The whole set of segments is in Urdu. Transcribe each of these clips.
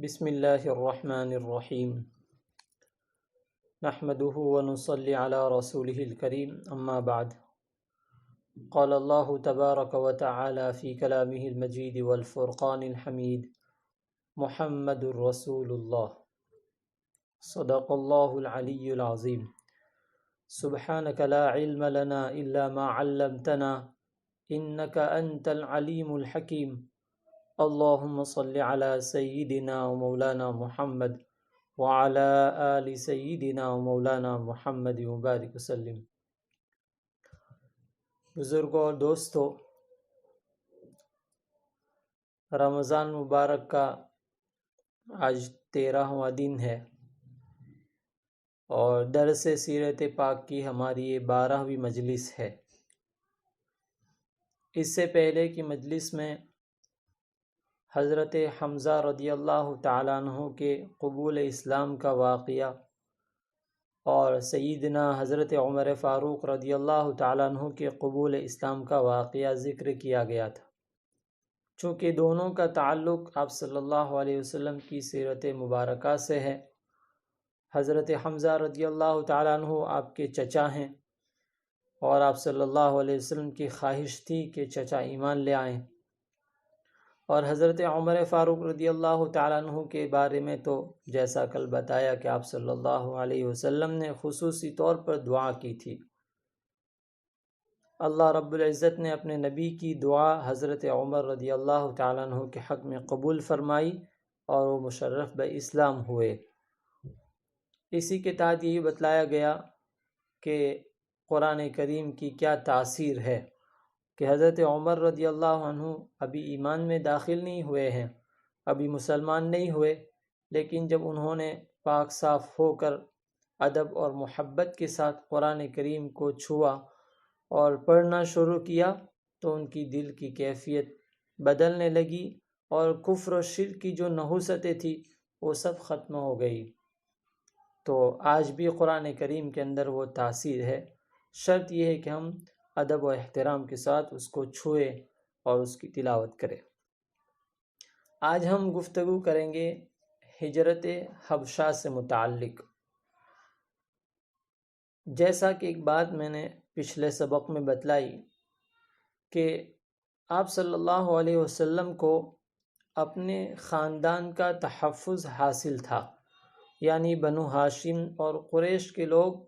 بسم اللہ الرحمن الرحیم نحمده ونصلي على رسوله الكريم اما بعد قال الله تبارك وتعالى في كلامه المجيد والفرقان الحميد محمد رسول الله صدق الله العلي العظيم سبحانك لا علم لنا إلا ما علمتنا إنك أنت العليم الحكيم اللهم صل على سيدنا ومولانا محمد وعلى آل سيدنا ومولانا محمد مبارک وسلم۔ بزرگوں اور دوستو، رمضان مبارک کا آج 13واں دن ہے اور درس سیرت پاک کی ہماری یہ 12ویں مجلس ہے۔ اس سے پہلے کی مجلس میں حضرت حمزہ رضی اللہ تعالیٰ عنہ کے قبول اسلام کا واقعہ اور سیدنا حضرت عمر فاروق رضی اللہ تعالیٰ عنہ کے قبول اسلام کا واقعہ ذکر کیا گیا تھا۔ چونکہ دونوں کا تعلق آپ صلی اللہ علیہ وسلم کی سیرت مبارکہ سے ہے، حضرت حمزہ رضی اللہ تعالیٰ عنہ آپ کے چچا ہیں اور آپ صلی اللہ علیہ وسلم کی خواہش تھی کہ چچا ایمان لے آئیں، اور حضرت عمر فاروق رضی اللہ تعالیٰ عنہ کے بارے میں تو جیسا کل بتایا کہ آپ صلی اللہ علیہ وسلم نے خصوصی طور پر دعا کی تھی۔ اللہ رب العزت نے اپنے نبی کی دعا حضرت عمر رضی اللہ تعالیٰ عنہ کے حق میں قبول فرمائی اور وہ مشرف باسلام ہوئے۔ اسی کے تحت یہی بتلایا گیا کہ قرآن کریم کی کیا تاثیر ہے کہ حضرت عمر رضی اللہ عنہ ابھی ایمان میں داخل نہیں ہوئے ہیں، ابھی مسلمان نہیں ہوئے، لیکن جب انہوں نے پاک صاف ہو کر ادب اور محبت کے ساتھ قرآن کریم کو چھوا اور پڑھنا شروع کیا تو ان کی دل کی کیفیت بدلنے لگی اور کفر و شرک کی جو نحوستیں تھی وہ سب ختم ہو گئی۔ تو آج بھی قرآن کریم کے اندر وہ تاثیر ہے، شرط یہ ہے کہ ہم ادب و احترام کے ساتھ اس کو چھوئے اور اس کی تلاوت کریں۔ آج ہم گفتگو کریں گے ہجرت حبشہ سے متعلق۔ جیسا کہ ایک بات میں نے پچھلے سبق میں بتلائی کہ آپ صلی اللہ علیہ وسلم کو اپنے خاندان کا تحفظ حاصل تھا، یعنی بنو ہاشم اور قریش کے لوگ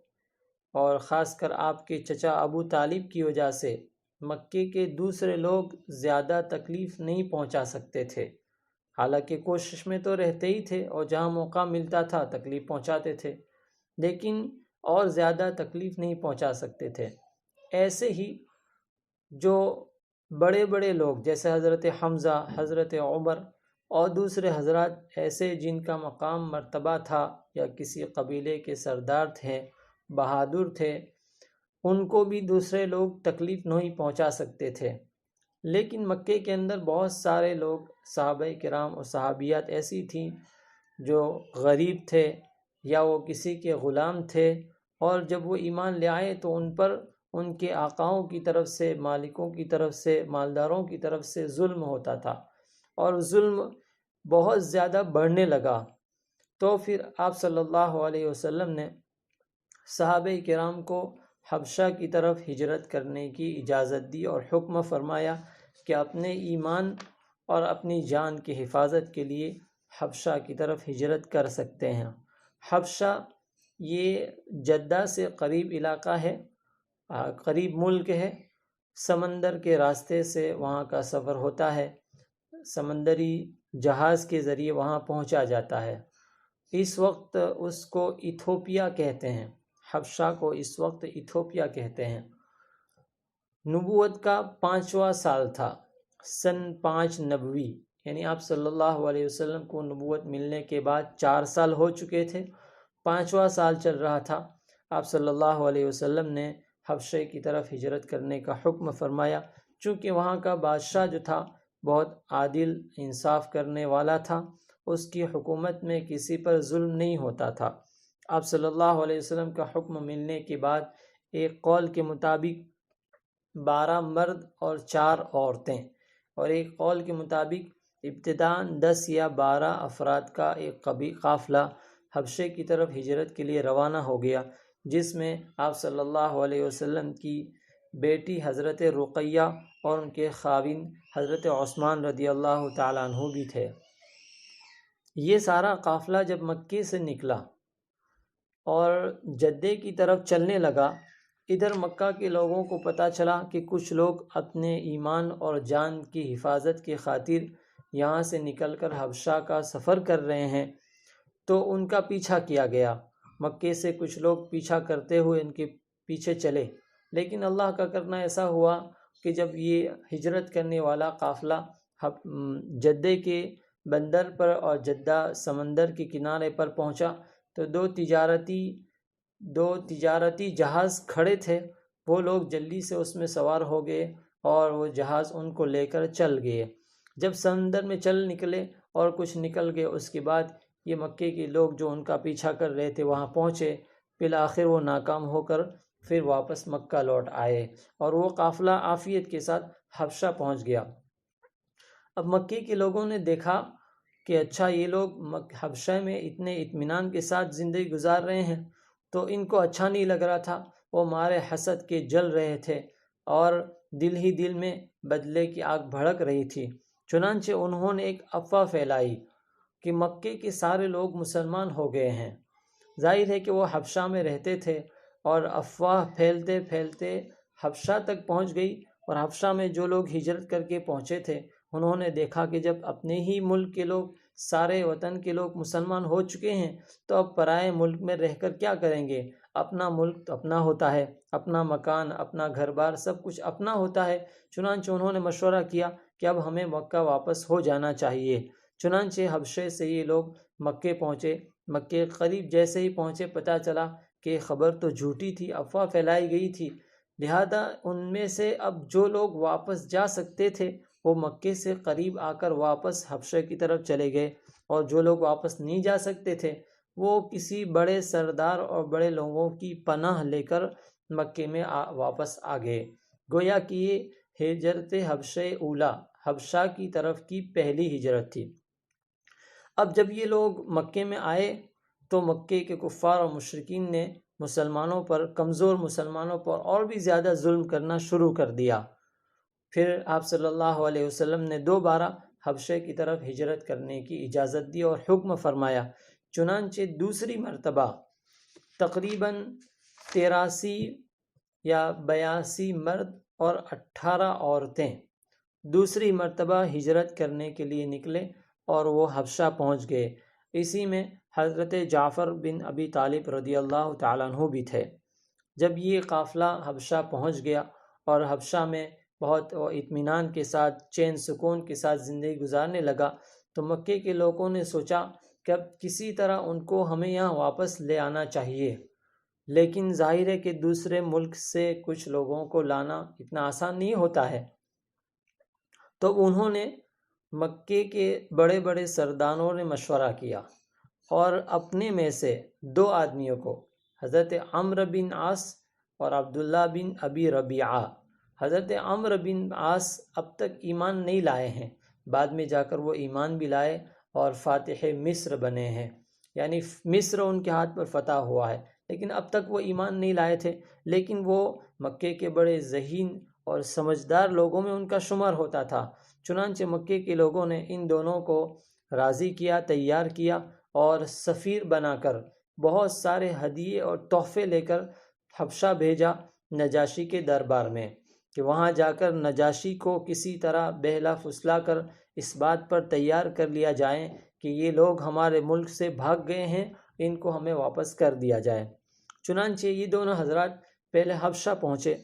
اور خاص کر آپ کے چچا ابو طالب کی وجہ سے مکے کے دوسرے لوگ زیادہ تکلیف نہیں پہنچا سکتے تھے، حالانکہ کوشش میں تو رہتے ہی تھے اور جہاں موقع ملتا تھا تکلیف پہنچاتے تھے، لیکن اور زیادہ تکلیف نہیں پہنچا سکتے تھے۔ ایسے ہی جو بڑے بڑے لوگ جیسے حضرت حمزہ، حضرت عمر اور دوسرے حضرات ایسے جن کا مقام مرتبہ تھا یا کسی قبیلے کے سردار تھے، بہادر تھے، ان کو بھی دوسرے لوگ تکلیف نہیں پہنچا سکتے تھے، لیکن مکے کے اندر بہت سارے لوگ صحابہ کرام اور صحابیات ایسی تھیں جو غریب تھے یا وہ کسی کے غلام تھے، اور جب وہ ایمان لے آئے تو ان پر ان کے آقاؤں کی طرف سے، مالکوں کی طرف سے، مالداروں کی طرف سے ظلم ہوتا تھا اور ظلم بہت زیادہ بڑھنے لگا۔ تو پھر آپ صلی اللہ علیہ وسلم نے صحابہ کرام کو حبشہ کی طرف ہجرت کرنے کی اجازت دی اور حکم فرمایا کہ اپنے ایمان اور اپنی جان کی حفاظت کے لیے حبشہ کی طرف ہجرت کر سکتے ہیں۔ حبشہ یہ جدہ سے قریب علاقہ ہے، قریب ملک ہے، سمندر کے راستے سے وہاں کا سفر ہوتا ہے، سمندری جہاز کے ذریعے وہاں پہنچا جاتا ہے۔ اس وقت اس کو ایتھوپیا کہتے ہیں، حبشہ کو اس وقت ایتھوپیا کہتے ہیں۔ نبوت کا 5واں سال تھا، سن 5 نبوی، یعنی آپ صلی اللہ علیہ وسلم کو نبوت ملنے کے بعد 4 سال ہو چکے تھے، 5واں سال چل رہا تھا۔ آپ صلی اللہ علیہ وسلم نے حبشہ کی طرف ہجرت کرنے کا حکم فرمایا، چونکہ وہاں کا بادشاہ جو تھا بہت عادل، انصاف کرنے والا تھا، اس کی حکومت میں کسی پر ظلم نہیں ہوتا تھا۔ آپ صلی اللہ علیہ وسلم کا حکم ملنے کے بعد ایک قول کے مطابق 12 مرد اور 4 عورتیں، اور ایک قول کے مطابق ابتداً 10 یا 12 افراد کا ایک قافلہ حبشے کی طرف ہجرت کے لیے روانہ ہو گیا، جس میں آپ صلی اللہ علیہ وسلم کی بیٹی حضرت رقیہ اور ان کے خاوند حضرت عثمان رضی اللہ تعالیٰ عنہ بھی تھے۔ یہ سارا قافلہ جب مکے سے نکلا اور جدے کی طرف چلنے لگا، ادھر مکہ کے لوگوں کو پتہ چلا کہ کچھ لوگ اپنے ایمان اور جان کی حفاظت کی خاطر یہاں سے نکل کر حبشہ کا سفر کر رہے ہیں، تو ان کا پیچھا کیا گیا۔ مکے سے کچھ لوگ پیچھا کرتے ہوئے ان کے پیچھے چلے، لیکن اللہ کا کرنا ایسا ہوا کہ جب یہ ہجرت کرنے والا قافلہ جدے کے بندر پر اور جدہ سمندر کے کنارے پر پہنچا تو دو تجارتی جہاز کھڑے تھے، وہ لوگ جلدی سے اس میں سوار ہو گئے اور وہ جہاز ان کو لے کر چل گئے۔ جب سمندر میں چل نکلے اور کچھ نکل گئے، اس کے بعد یہ مکے کے لوگ جو ان کا پیچھا کر رہے تھے وہاں پہنچے، بالآخر وہ ناکام ہو کر پھر واپس مکہ لوٹ آئے اور وہ قافلہ عافیت کے ساتھ حبشہ پہنچ گیا۔ اب مکے کے لوگوں نے دیکھا کہ اچھا یہ لوگ حبشہ میں اتنے اطمینان کے ساتھ زندگی گزار رہے ہیں، تو ان کو اچھا نہیں لگ رہا تھا، وہ مارے حسد کے جل رہے تھے اور دل ہی دل میں بدلے کی آگ بھڑک رہی تھی۔ چنانچہ انہوں نے ایک افواہ پھیلائی کہ مکے کے سارے لوگ مسلمان ہو گئے ہیں۔ ظاہر ہے کہ وہ حبشہ میں رہتے تھے اور افواہ پھیلتے پھیلتے حبشہ تک پہنچ گئی، اور حبشہ میں جو لوگ ہجرت کر کے پہنچے تھے انہوں نے دیکھا کہ جب اپنے ہی ملک کے لوگ، سارے وطن کے لوگ مسلمان ہو چکے ہیں تو اب پرائے ملک میں رہ کر کیا کریں گے؟ اپنا ملک تو اپنا ہوتا ہے، اپنا مکان، اپنا گھر بار سب کچھ اپنا ہوتا ہے۔ چنانچہ انہوں نے مشورہ کیا کہ اب ہمیں مکہ واپس ہو جانا چاہیے۔ چنانچہ حبشے سے یہ لوگ مکے پہنچے۔ مکے قریب جیسے ہی پہنچے پتہ چلا کہ خبر تو جھوٹی تھی، افواہ پھیلائی گئی تھی، لہذا ان میں سے اب جو لوگ واپس جا سکتے تھے وہ مکے سے قریب آ کر واپس حبشہ کی طرف چلے گئے، اور جو لوگ واپس نہیں جا سکتے تھے وہ کسی بڑے سردار اور بڑے لوگوں کی پناہ لے کر مکے میں واپس آ گئے۔ گویا کہ یہ ہجرت حبشہ اولا، حبشہ کی طرف کی پہلی ہجرت تھی۔ اب جب یہ لوگ مکے میں آئے تو مکے کے کفار اور مشرکین نے مسلمانوں پر، کمزور مسلمانوں پر اور بھی زیادہ ظلم کرنا شروع کر دیا۔ پھر آپ صلی اللہ علیہ وسلم نے دوبارہ حبشے کی طرف ہجرت کرنے کی اجازت دی اور حکم فرمایا۔ چنانچہ دوسری مرتبہ تقریباً 83 یا 82 مرد اور 18 عورتیں دوسری مرتبہ ہجرت کرنے کے لیے نکلے اور وہ حبشہ پہنچ گئے۔ اسی میں حضرت جعفر بن ابی طالب رضی اللہ تعالیٰ عنہ بھی تھے۔ جب یہ قافلہ حبشہ پہنچ گیا اور حبشہ میں بہت اطمینان کے ساتھ، چین سکون کے ساتھ زندگی گزارنے لگا، تو مکے کے لوگوں نے سوچا کہ اب کسی طرح ان کو ہمیں یہاں واپس لے آنا چاہیے، لیکن ظاہر ہے کہ دوسرے ملک سے کچھ لوگوں کو لانا اتنا آسان نہیں ہوتا ہے۔ تو انہوں نے مکے کے بڑے بڑے سرداروں نے مشورہ کیا اور اپنے میں سے 2 آدمیوں کو، حضرت عمرو بن عاص اور عبداللہ بن ابی ربیعہ۔ حضرت عمرو بن عاص اب تک ایمان نہیں لائے ہیں، بعد میں جا کر وہ ایمان بھی لائے اور فاتح مصر بنے ہیں، یعنی مصر ان کے ہاتھ پر فتح ہوا ہے، لیکن اب تک وہ ایمان نہیں لائے تھے، لیکن وہ مکے کے بڑے ذہین اور سمجھدار لوگوں میں ان کا شمار ہوتا تھا۔ چنانچہ مکے کے لوگوں نے ان دونوں کو راضی کیا، تیار کیا اور سفیر بنا کر بہت سارے ہدیے اور تحفے لے کر حبشہ بھیجا نجاشی کے دربار میں، کہ وہاں جا کر نجاشی کو کسی طرح بہلا فسلا کر اس بات پر تیار کر لیا جائے کہ یہ لوگ ہمارے ملک سے بھاگ گئے ہیں، ان کو ہمیں واپس کر دیا جائے۔ چنانچہ یہ دونوں حضرات پہلے حبشہ پہنچے۔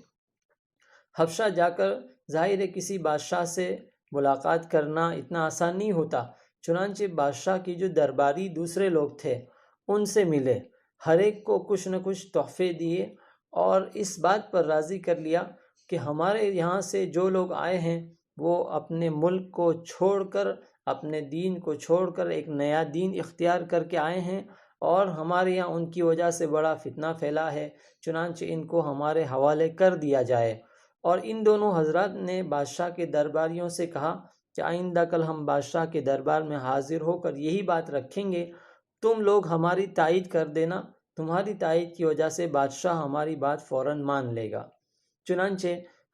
حبشہ جا کر ظاہر ہے کسی بادشاہ سے ملاقات کرنا اتنا آسان نہیں ہوتا، چنانچہ بادشاہ کی جو درباری دوسرے لوگ تھے ان سے ملے، ہر ایک کو کچھ نہ کچھ تحفے دیے اور اس بات پر راضی کر لیا کہ ہمارے یہاں سے جو لوگ آئے ہیں وہ اپنے ملک کو چھوڑ کر، اپنے دین کو چھوڑ کر ایک نیا دین اختیار کر کے آئے ہیں، اور ہمارے یہاں ان کی وجہ سے بڑا فتنہ پھیلا ہے، چنانچہ ان کو ہمارے حوالے کر دیا جائے۔ اور ان دونوں حضرات نے بادشاہ کے درباریوں سے کہا کہ آئندہ کل ہم بادشاہ کے دربار میں حاضر ہو کر یہی بات رکھیں گے، تم لوگ ہماری تائید کر دینا، تمہاری تائید کی وجہ سے بادشاہ ہماری بات فوراً مان لے گا۔ چنانچہ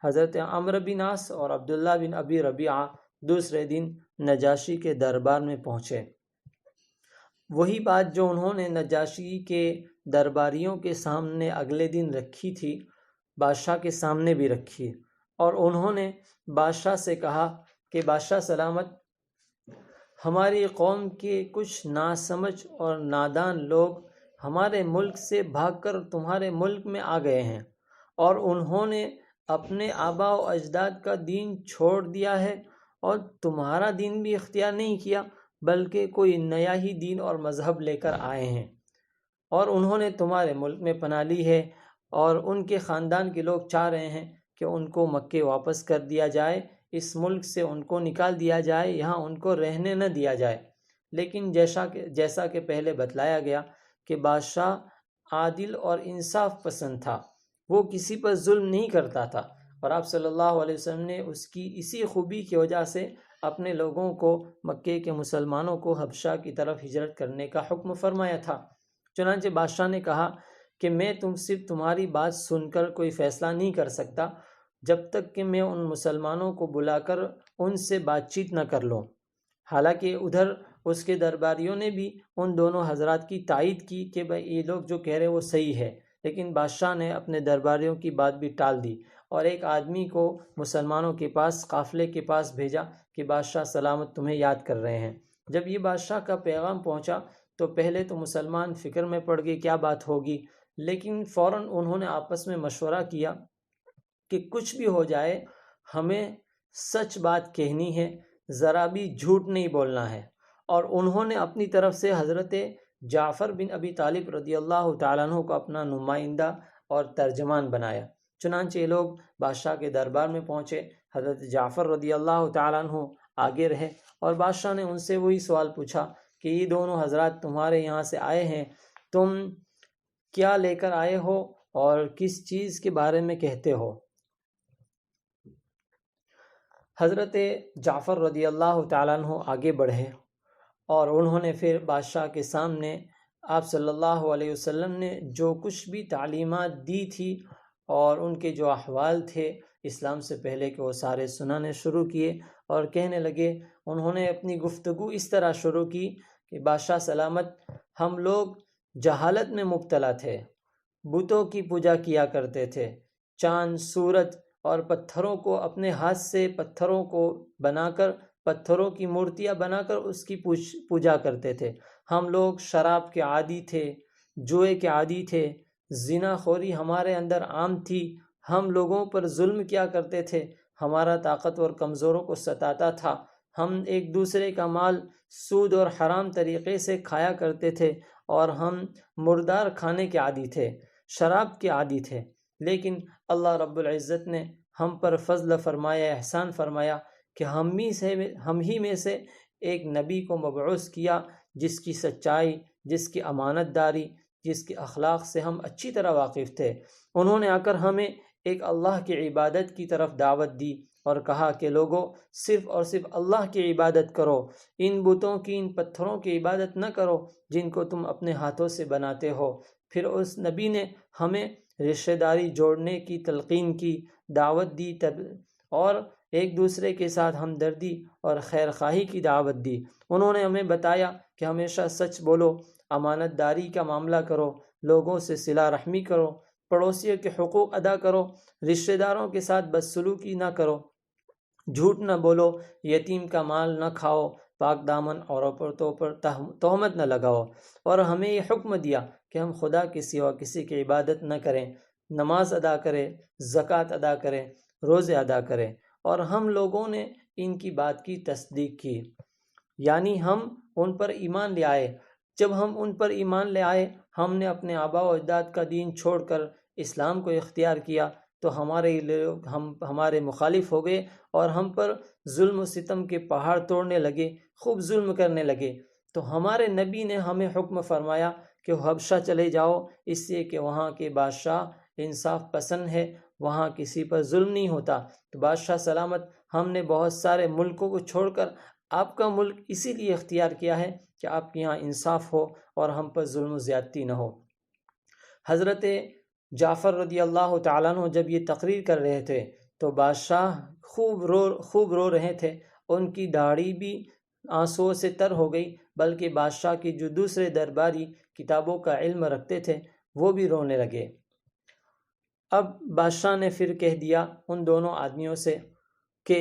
حضرت عمرو بن عاص اور عبداللہ بن ابی ربیعہ دوسرے دن نجاشی کے دربار میں پہنچے۔ وہی بات جو انہوں نے نجاشی کے درباریوں کے سامنے اگلے دن رکھی تھی، بادشاہ کے سامنے بھی رکھی، اور انہوں نے بادشاہ سے کہا کہ بادشاہ سلامت، ہماری قوم کے کچھ ناسمجھ اور نادان لوگ ہمارے ملک سے بھاگ کر تمہارے ملک میں آ گئے ہیں، اور انہوں نے اپنے آباء و اجداد کا دین چھوڑ دیا ہے اور تمہارا دین بھی اختیار نہیں کیا، بلکہ کوئی نیا ہی دین اور مذہب لے کر آئے ہیں، اور انہوں نے تمہارے ملک میں پناہ لی ہے، اور ان کے خاندان کے لوگ چاہ رہے ہیں کہ ان کو مکے واپس کر دیا جائے، اس ملک سے ان کو نکال دیا جائے، یہاں ان کو رہنے نہ دیا جائے۔ لیکن جیسا کہ پہلے بتلایا گیا کہ بادشاہ عادل اور انصاف پسند تھا، وہ کسی پر ظلم نہیں کرتا تھا، اور آپ صلی اللہ علیہ وسلم نے اس کی اسی خوبی کی وجہ سے اپنے لوگوں کو، مکے کے مسلمانوں کو حبشہ کی طرف ہجرت کرنے کا حکم فرمایا تھا۔ چنانچہ بادشاہ نے کہا کہ میں صرف تمہاری بات سن کر کوئی فیصلہ نہیں کر سکتا جب تک کہ میں ان مسلمانوں کو بلا کر ان سے بات چیت نہ کر لوں۔ حالانکہ ادھر اس کے درباریوں نے بھی ان دونوں حضرات کی تائید کی کہ بھائی یہ لوگ جو کہہ رہے وہ صحیح ہے، لیکن بادشاہ نے اپنے درباریوں کی بات بھی ٹال دی، اور ایک آدمی کو مسلمانوں کے پاس، قافلے کے پاس بھیجا کہ بادشاہ سلامت تمہیں یاد کر رہے ہیں۔ جب یہ بادشاہ کا پیغام پہنچا تو پہلے تو مسلمان فکر میں پڑ گئے کیا بات ہوگی، لیکن فوراً انہوں نے آپس میں مشورہ کیا کہ کچھ بھی ہو جائے ہمیں سچ بات کہنی ہے، ذرا بھی جھوٹ نہیں بولنا ہے، اور انہوں نے اپنی طرف سے حضرت جعفر بن ابی طالب رضی اللہ تعالیٰ عنہ کو اپنا نمائندہ اور ترجمان بنایا۔ چنانچہ یہ لوگ بادشاہ کے دربار میں پہنچے، حضرت جعفر رضی اللہ تعالیٰ عنہ آگے رہے، اور بادشاہ نے ان سے وہی سوال پوچھا کہ یہ دونوں حضرات تمہارے یہاں سے آئے ہیں، تم کیا لے کر آئے ہو اور کس چیز کے بارے میں کہتے ہو؟ حضرت جعفر رضی اللہ تعالیٰ عنہ آگے بڑھے، اور انہوں نے پھر بادشاہ کے سامنے آپ صلی اللہ علیہ وسلم نے جو کچھ بھی تعلیمات دی تھی اور ان کے جو احوال تھے اسلام سے پہلے کے، وہ سارے سنانے شروع کیے، اور کہنے لگے، انہوں نے اپنی گفتگو اس طرح شروع کی کہ بادشاہ سلامت، ہم لوگ جہالت میں مبتلا تھے، بتوں کی پوجا کیا کرتے تھے، چاند، سورج اور پتھروں کو اپنے ہاتھ سے پتھروں کو بنا کر، پتھروں کی مورتیاں بنا کر اس کی پوجا کرتے تھے، ہم لوگ شراب کے عادی تھے، جوئے کے عادی تھے، زنا خوری ہمارے اندر عام تھی، ہم لوگوں پر ظلم کیا کرتے تھے، ہمارا طاقتور کمزوروں کو ستاتا تھا، ہم ایک دوسرے کا مال سود اور حرام طریقے سے کھایا کرتے تھے، اور ہم مردار کھانے کے عادی تھے، شراب کے عادی تھے، لیکن اللہ رب العزت نے ہم پر فضل فرمایا، احسان فرمایا کہ ہم ہی میں سے ایک نبی کو مبعوث کیا جس کی سچائی، جس کی امانت داری، جس کے اخلاق سے ہم اچھی طرح واقف تھے۔ انہوں نے آ کر ہمیں ایک اللہ کی عبادت کی طرف دعوت دی اور کہا کہ لوگوں، صرف اور صرف اللہ کی عبادت کرو، ان بتوں کی، ان پتھروں کی عبادت نہ کرو جن کو تم اپنے ہاتھوں سے بناتے ہو۔ پھر اس نبی نے ہمیں رشتہ داری جوڑنے کی تلقین کی، دعوت دی، اور ایک دوسرے کے ساتھ ہمدردی اور خیر خواہی کی دعوت دی۔ انہوں نے ہمیں بتایا کہ ہمیشہ سچ بولو، امانت داری کا معاملہ کرو، لوگوں سے صلہ رحمی کرو، پڑوسیوں کے حقوق ادا کرو، رشتہ داروں کے ساتھ بدسلوکی نہ کرو، جھوٹ نہ بولو، یتیم کا مال نہ کھاؤ، پاک دامن عورتوں پر تہمت نہ لگاؤ، اور ہمیں یہ حکم دیا کہ ہم خدا کے سوا کسی کی عبادت نہ کریں، نماز ادا کریں، زکوٰۃ ادا کریں، روزے ادا کریں، اور ہم لوگوں نے ان کی بات کی تصدیق کی، یعنی ہم ان پر ایمان لے آئے۔ جب ہم ان پر ایمان لے آئے، ہم نے اپنے آباء و اجداد کا دین چھوڑ کر اسلام کو اختیار کیا، تو ہمارے مخالف ہو گئے اور ہم پر ظلم و ستم کے پہاڑ توڑنے لگے، خوب ظلم کرنے لگے۔ تو ہمارے نبی نے ہمیں حکم فرمایا کہ حبشہ چلے جاؤ، اس لیے کہ وہاں کے بادشاہ انصاف پسند ہے، وہاں کسی پر ظلم نہیں ہوتا۔ تو بادشاہ سلامت ہم نے بہت سارے ملکوں کو چھوڑ کر آپ کا ملک اسی لیے اختیار کیا ہے کہ آپ کے یہاں انصاف ہو اور ہم پر ظلم و زیادتی نہ ہو۔ حضرت جعفر رضی اللہ تعالیٰ عنہ جب یہ تقریر کر رہے تھے تو بادشاہ خوب رو رہے تھے، ان کی داڑھی بھی آنسوؤں سے تر ہو گئی، بلکہ بادشاہ کی جو دوسرے درباری کتابوں کا علم رکھتے تھے وہ بھی رونے لگے۔ اب بادشاہ نے پھر کہہ دیا ان دونوں آدمیوں سے کہ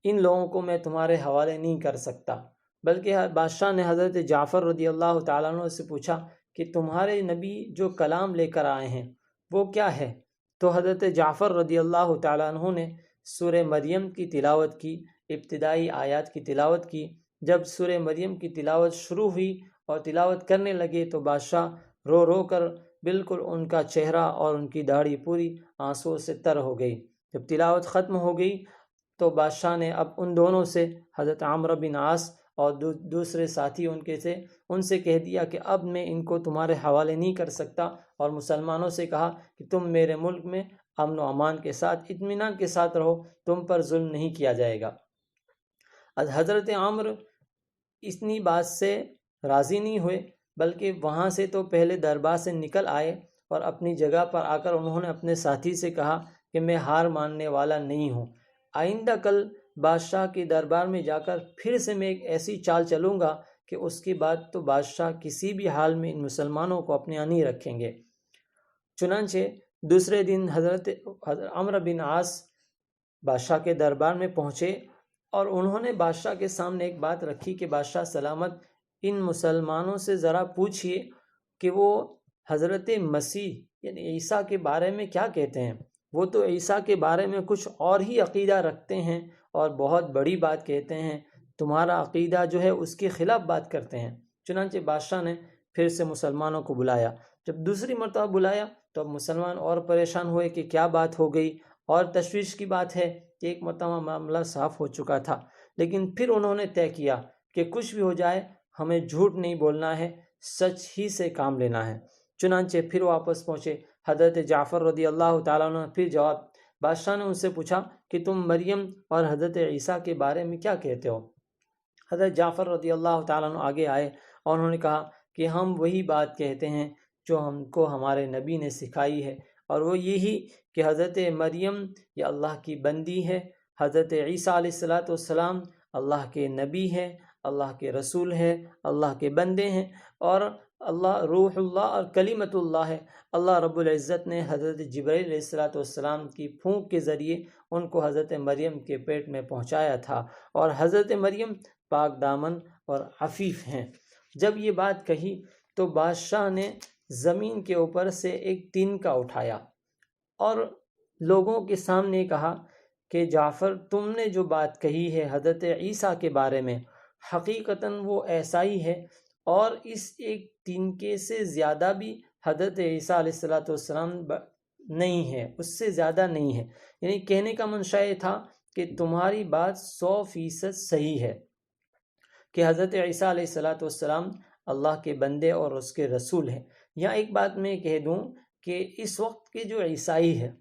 ان لوگوں کو میں تمہارے حوالے نہیں کر سکتا، بلکہ بادشاہ نے حضرت جعفر رضی اللہ تعالیٰ عنہ سے پوچھا کہ تمہارے نبی جو کلام لے کر آئے ہیں وہ کیا ہے؟ تو حضرت جعفر رضی اللہ تعالیٰ عنہ نے سورہ مریم کی تلاوت کی، ابتدائی آیات کی تلاوت کی۔ جب سورہ مریم کی تلاوت شروع ہوئی اور تلاوت کرنے لگے تو بادشاہ رو رو کر بالکل ان کا چہرہ اور ان کی داڑھی پوری آنسوؤں سے تر ہو گئی۔ جب تلاوت ختم ہو گئی تو بادشاہ نے اب ان دونوں سے، حضرت عمرو بن عاص اور دوسرے ساتھی ان سے کہہ دیا کہ اب میں ان کو تمہارے حوالے نہیں کر سکتا، اور مسلمانوں سے کہا کہ تم میرے ملک میں امن و امان کے ساتھ اطمینان کے ساتھ رہو، تم پر ظلم نہیں کیا جائے گا۔ حضرت عمرو اتنی بات سے راضی نہیں ہوئے، بلکہ وہاں سے تو پہلے دربار سے نکل آئے اور اپنی جگہ پر آ کر انہوں نے اپنے ساتھی سے کہا کہ میں ہار ماننے والا نہیں ہوں، آئندہ کل بادشاہ کے دربار میں جا کر پھر سے میں ایک ایسی چال چلوں گا کہ اس کے بعد تو بادشاہ کسی بھی حال میں ان مسلمانوں کو اپنے یہاں نہیں رکھیں گے۔ چنانچہ دوسرے دن حضرت عمرو بن عاص بادشاہ کے دربار میں پہنچے اور انہوں نے بادشاہ کے سامنے ایک بات رکھی کہ بادشاہ سلامت، ان مسلمانوں سے ذرا پوچھئے کہ وہ حضرت مسیح یعنی عیسیٰ کے بارے میں کیا کہتے ہیں۔ وہ تو عیسیٰ کے بارے میں کچھ اور ہی عقیدہ رکھتے ہیں اور بہت بڑی بات کہتے ہیں، تمہارا عقیدہ جو ہے اس کے خلاف بات کرتے ہیں۔ چنانچہ بادشاہ نے پھر سے مسلمانوں کو بلایا۔ جب دوسری مرتبہ بلایا تو اب مسلمان اور پریشان ہوئے کہ کیا بات ہو گئی، اور تشویش کی بات ہے کہ ایک مرتبہ معاملہ صاف ہو چکا تھا، لیکن پھر انہوں نے طے کیا کہ کچھ بھی ہو جائے ہمیں جھوٹ نہیں بولنا ہے، سچ ہی سے کام لینا ہے۔ چنانچہ پھر واپس پہنچے۔ حضرت جعفر رضی اللہ تعالیٰ عنہ پھر جواب، بادشاہ نے ان سے پوچھا کہ تم مریم اور حضرت عیسیٰ کے بارے میں کیا کہتے ہو؟ حضرت جعفر رضی اللہ تعالیٰ عنہ آگے آئے اور انہوں نے کہا کہ ہم وہی بات کہتے ہیں جو ہم کو ہمارے نبی نے سکھائی ہے، اور وہ یہی کہ حضرت مریم یہ اللہ کی بندی ہے، حضرت عیسیٰ علیہ السلام اللہ کے نبی ہے، اللہ کے رسول ہے، اللہ کے بندے ہیں، اور اللہ روح اللہ اور کلمت اللہ ہے۔ اللہ رب العزت نے حضرت جبرائیل علیہ السلام کی پھونک کے ذریعے ان کو حضرت مریم کے پیٹ میں پہنچایا تھا، اور حضرت مریم پاک دامن اور عفیف ہیں۔ جب یہ بات کہی تو بادشاہ نے زمین کے اوپر سے ایک تنکا اٹھایا اور لوگوں کے سامنے کہا کہ جعفر، تم نے جو بات کہی ہے حضرت عیسیٰ کے بارے میں، حقیقتاً وہ ایسا ہی ہے، اور اس ایک تنکے سے زیادہ بھی حضرت عیسیٰ علیہ السلام نہیں ہے، اس سے زیادہ نہیں ہے۔ یعنی کہنے کا منشا یہ تھا کہ تمہاری بات 100% صحیح ہے کہ حضرت عیسیٰ علیہ السلام اللہ کے بندے اور اس کے رسول ہیں۔ یہاں ایک بات میں کہہ دوں کہ اس وقت کے جو عیسائی ہیں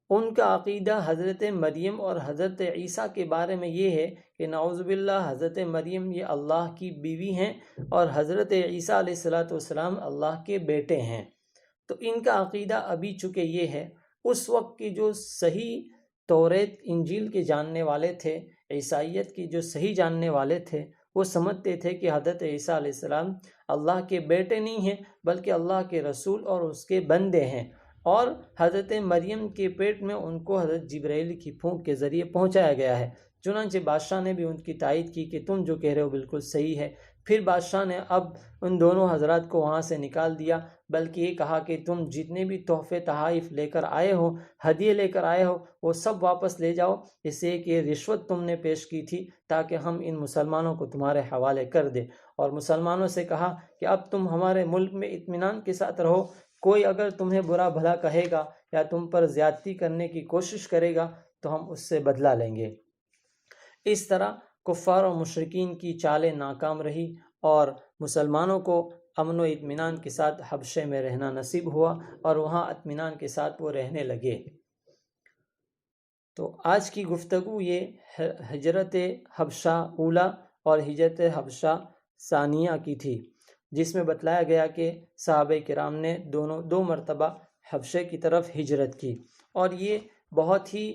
ان کا عقیدہ حضرت مریم اور حضرت عیسیٰ کے بارے میں یہ ہے کہ نعوذ باللہ حضرت مریم یہ اللہ کی بیوی ہیں اور حضرت عیسیٰ علیہ السلام اللہ کے بیٹے ہیں۔ تو ان کا عقیدہ ابھی چونکہ یہ ہے، اس وقت کی جو صحیح توریت انجیل کے جاننے والے تھے، عیسائیت کی جو صحیح جاننے والے تھے، وہ سمجھتے تھے کہ حضرت عیسیٰ علیہ السلام اللہ کے بیٹے نہیں ہیں بلکہ اللہ کے رسول اور اس کے بندے ہیں، اور حضرت مریم کے پیٹ میں ان کو حضرت جبرائیل کی پھونک کے ذریعے پہنچایا گیا ہے۔ چنانچہ بادشاہ نے بھی ان کی تائید کی کہ تم جو کہہ رہے ہو بالکل صحیح ہے۔ پھر بادشاہ نے اب ان دونوں حضرات کو وہاں سے نکال دیا، بلکہ یہ کہا کہ تم جتنے بھی تحفے تحائف لے کر آئے ہو، ہدیے لے کر آئے ہو، وہ سب واپس لے جاؤ، اس سے کہ رشوت تم نے پیش کی تھی تاکہ ہم ان مسلمانوں کو تمہارے حوالے کر دیں۔ اور مسلمانوں سے کہا کہ اب تم ہمارے ملک میں اطمینان کے ساتھ رہو، کوئی اگر تمہیں برا بھلا کہے گا یا تم پر زیادتی کرنے کی کوشش کرے گا تو ہم اس سے بدلہ لیں گے۔ اس طرح کفار و مشرکین کی چالیں ناکام رہی اور مسلمانوں کو امن و اطمینان کے ساتھ حبشے میں رہنا نصیب ہوا، اور وہاں اطمینان کے ساتھ وہ رہنے لگے۔ تو آج کی گفتگو یہ ہجرت حبشہ اولا اور ہجرت حبشہ ثانیہ کی تھی، جس میں بتلایا گیا کہ صحابہ کرام نے دو مرتبہ حبشے کی طرف ہجرت کی، اور یہ بہت ہی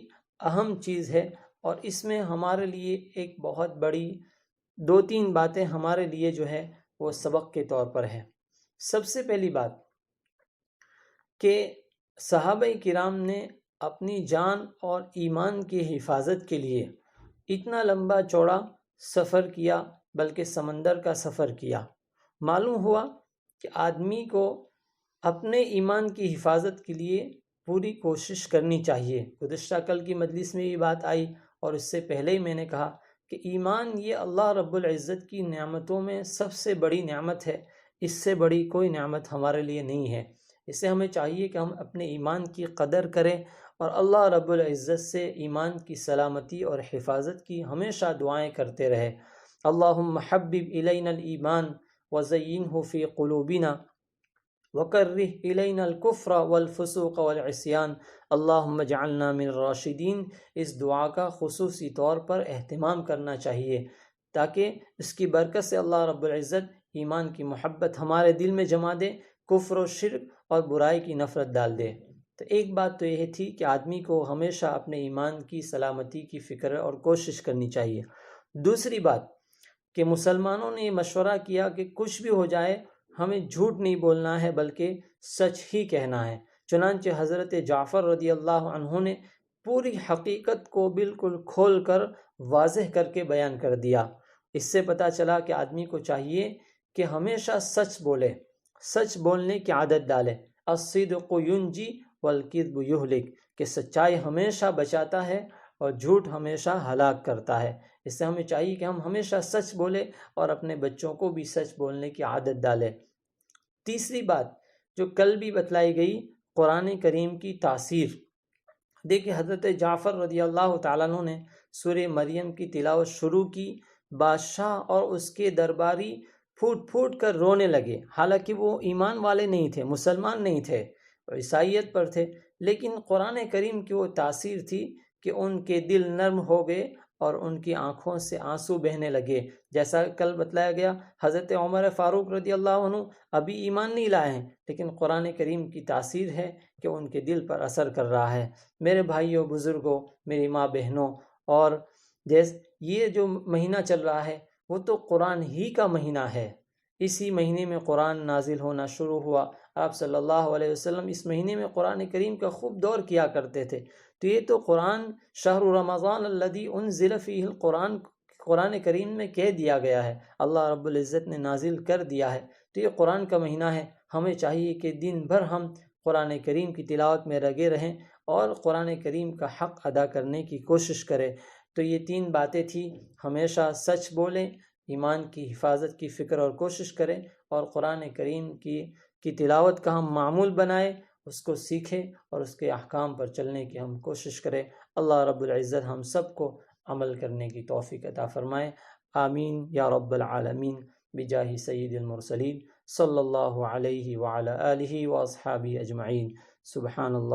اہم چیز ہے، اور اس میں ہمارے لیے ایک بہت بڑی 2-3 باتیں ہمارے لیے جو ہے وہ سبق کے طور پر ہے۔ سب سے پہلی بات کہ صحابہ کرام نے اپنی جان اور ایمان کی حفاظت کے لیے اتنا لمبا چوڑا سفر کیا، بلکہ سمندر کا سفر کیا۔ معلوم ہوا کہ آدمی کو اپنے ایمان کی حفاظت کے لیے پوری کوشش کرنی چاہیے۔ گزشتہ کل کی مجلس میں یہ بات آئی، اور اس سے پہلے ہی میں نے کہا کہ ایمان یہ اللہ رب العزت کی نعمتوں میں سب سے بڑی نعمت ہے، اس سے بڑی کوئی نعمت ہمارے لیے نہیں ہے۔ اس سے ہمیں چاہیے کہ ہم اپنے ایمان کی قدر کریں، اور اللہ رب العزت سے ایمان کی سلامتی اور حفاظت کی ہمیشہ دعائیں کرتے رہے۔ اللہم حبب الینا الایمان وزینہ فی قلوبنا وکرہ الینا الکفر والفسوق والعصیان اللہم اجعلنا من الراشدین۔ اس دعا کا خصوصی طور پر اہتمام کرنا چاہیے، تاکہ اس کی برکت سے اللہ رب العزت ایمان کی محبت ہمارے دل میں جما دے، کفر و شرک اور برائی کی نفرت ڈال دے۔ تو ایک بات تو یہ تھی کہ آدمی کو ہمیشہ اپنے ایمان کی سلامتی کی فکر اور کوشش کرنی چاہیے۔ دوسری بات کہ مسلمانوں نے یہ مشورہ کیا کہ کچھ بھی ہو جائے ہمیں جھوٹ نہیں بولنا ہے، بلکہ سچ ہی کہنا ہے۔ چنانچہ حضرت جعفر رضی اللہ عنہ نے پوری حقیقت کو بالکل کھول کر واضح کر کے بیان کر دیا۔ اس سے پتہ چلا کہ آدمی کو چاہیے کہ ہمیشہ سچ بولے، سچ بولنے کی عادت ڈالے۔ الصدق ینجی والکذب یہلک، کہ سچائی ہمیشہ بچاتا ہے اور جھوٹ ہمیشہ ہلاک کرتا ہے۔ اس سے ہمیں چاہیے کہ ہم ہمیشہ سچ بولیں اور اپنے بچوں کو بھی سچ بولنے کی عادت ڈالیں۔ تیسری بات جو کل بھی بتلائی گئی، قرآن کریم کی تاثیر۔ دیکھیں حضرت جعفر رضی اللہ تعالیٰ عنہ نے سورہ مریم کی تلاوت شروع کی، بادشاہ اور اس کے درباری پھوٹ پھوٹ کر رونے لگے، حالانکہ وہ ایمان والے نہیں تھے، مسلمان نہیں تھے، عیسائیت پر تھے، لیکن قرآن کریم کی وہ تاثیر تھی کہ ان کے دل نرم ہو گئے اور ان کی آنکھوں سے آنسو بہنے لگے۔ جیسا کل بتلایا گیا، حضرت عمر فاروق رضی اللہ عنہ ابھی ایمان نہیں لائے ہیں، لیکن قرآن کریم کی تاثیر ہے کہ ان کے دل پر اثر کر رہا ہے۔ میرے بھائیوں، بزرگوں، میری ماں بہنوں، اور یہ جو مہینہ چل رہا ہے وہ تو قرآن ہی کا مہینہ ہے۔ اسی مہینے میں قرآن نازل ہونا شروع ہوا۔ آپ صلی اللہ علیہ وسلم اس مہینے میں قرآن کریم کا خوب دور کیا کرتے تھے۔ تو یہ تو قرآن شہر رمضان الذی انزل فیہ القرآن، قرآن کریم میں کہہ دیا گیا ہے، اللہ رب العزت نے نازل کر دیا ہے۔ تو یہ قرآن کا مہینہ ہے، ہمیں چاہیے کہ دن بھر ہم قرآن کریم کی تلاوت میں لگے رہیں اور قرآن کریم کا حق ادا کرنے کی کوشش کریں۔ تو یہ 3 باتیں تھیں، ہمیشہ سچ بولیں، ایمان کی حفاظت کی فکر اور کوشش کریں، اور قرآن کریم کی تلاوت کا ہم معمول بنائیں، اس کو سیکھیں اور اس کے احکام پر چلنے کی ہم کوشش کریں۔ اللہ رب العزت ہم سب کو عمل کرنے کی توفیق عطا فرمائے، آمین یا رب العالمین، بجاہ سید المرسلین صلی اللہ علیہ وعلی آلہ واصحابہ اجمعین۔ سبحان اللہ۔